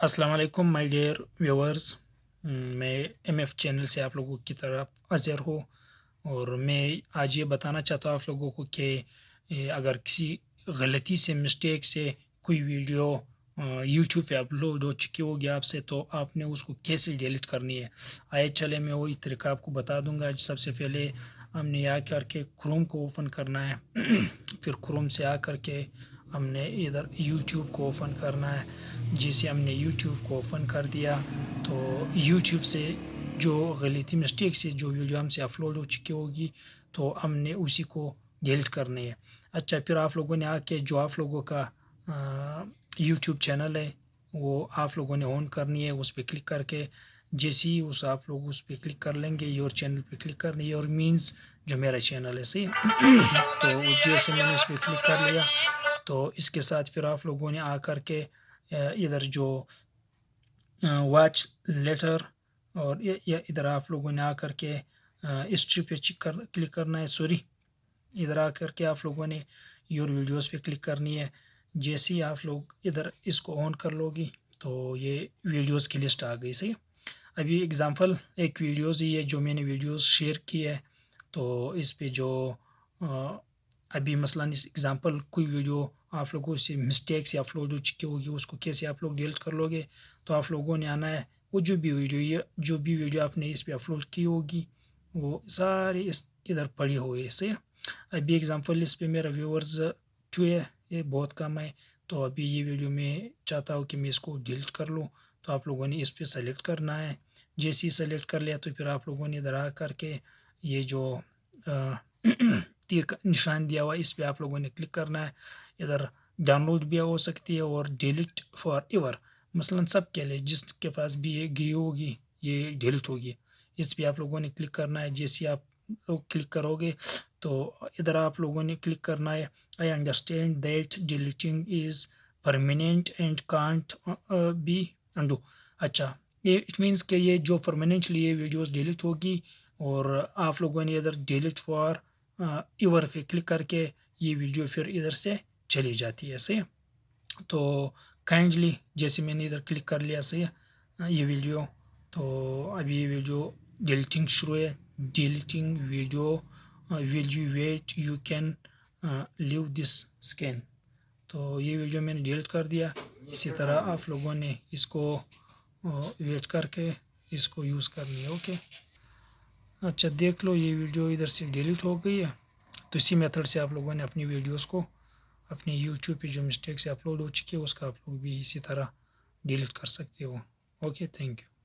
अस्सलाम वालेकुम my dear viewers. मैं एमएफ चैनल से आप लोगों की तरफ अज़हर हूँ और मैं आज ये बताना चाहता हूँ आप लोगों को कि अगर किसी गलती से मिस्टेक से कोई वीडियो यूट्यूब पे अपलोड हो चुकी होगी आपसे, तो आपने उसको कैसे डिलीट करनी है। आइए चले मैं वही तरीका आपको बता दूंगा। सबसे पहले हमने यहाँ करके क्रोम को ओपन करना है फिर क्रोम से आ करके हमने इधर यूट्यूब को ओपन करना है। जैसे हमने यूट्यूब को ओपन कर दिया तो यूट्यूब से जो गलती मिस्टेक से जो वीडियो हमसे अपलोड हो चुकी होगी तो हमने उसी को डिलीट करनी है। अच्छा, फिर आप लोगों ने आके जो आप लोगों का यूट्यूब चैनल है वो आप लोगों ने ऑन करनी है। उस पर क्लिक करके जैसे ही उस आप लोग उस पर क्लिक कर लेंगे, योर चैनल पे क्लिक करनी है और मीन्स जो मेरा चैनल है, सही है। तो जैसे मैंने उस पर क्लिक कर लिया तो इसके साथ फिर आप लोगों ने आ कर के इधर जो वॉच लेटर और ये इधर आप लोगों ने आकर के हिस्ट्री पे क्लिक करना है। सॉरी, इधर आकर के आप लोगों ने योर वीडियोस पे क्लिक करनी है। जैसे ही आप लोग इधर इसको ऑन कर लोगी तो ये वीडियोस की लिस्ट आ गई, सही है। अभी एग्जांपल एक वीडियोस ही है जो मैंने वीडियोस शेयर की है, तो इस पे जो अ, अभी मसलन इस एग्जांपल कोई वीडियो आप लोगों से मिस्टेक से अपलोड हो चुकी होगी, उसको कैसे आप लोग डिलीट कर लोगे। तो आप लोगों ने आना है, वो जो भी वीडियो आपने इस पे अपलोड की होगी वो सारी इस इधर पड़ी हुई है, सही है। अभी एग्जांपल इस पे मेरा व्यूअर्स 2 है, ये बहुत कम है। तो अभी ये वीडियो मैं चाहता हूँ कि मैं इसको डिलीट कर लूँ, तो आप लोगों ने इस पे सेलेक्ट करना है। जैसे ही सेलेक्ट कर लिया तो फिर आप लोगों ने इधर आ करके ये जो अ, तीर का निशान दिया हुआ है इस पे आप लोगों ने क्लिक करना है। इधर डाउनलोड भी हो सकती है और डिलीट फॉर एवर, मसलन सब के लिए जिसके पास भी ये गई होगी ये डिलीट होगी। इस पे आप लोगों ने क्लिक करना है। जैसे आप लोग क्लिक करोगे तो इधर आप लोगों ने क्लिक करना है, I understand that deleting is permanent and can't be undo. अच्छा, ये इट मीन्स कि ये जो परमानेंटली ये वीडियोस डिलीट होगी और आप लोगों ने इधर डिलीट फॉर एवर पे क्लिक करके ये वीडियो फिर इधर से चली जाती है, सही है। तो काइंडली जैसे मैंने इधर क्लिक कर लिया, सही है, ये वीडियो। तो अभी ये वीडियो डिलीटिंग शुरू है। Deleting video will you wait you can leave this scan. तो ये वीडियो मैंने डिलीट कर दिया। इसी तरह आप लोगों ने इसको वेट करके इसको यूज़ करनी है, ओके। अच्छा, देख लो ये वीडियो इधर से डिलीट हो गई है। तो इसी मेथड से आप लोगों ने अपनी वीडियोस को अपने यूट्यूब पे जो मिस्टेक से अपलोड हो चुकी है उसका आप लोग भी इसी तरह डिलीट कर सकते हो। Okay, thank you.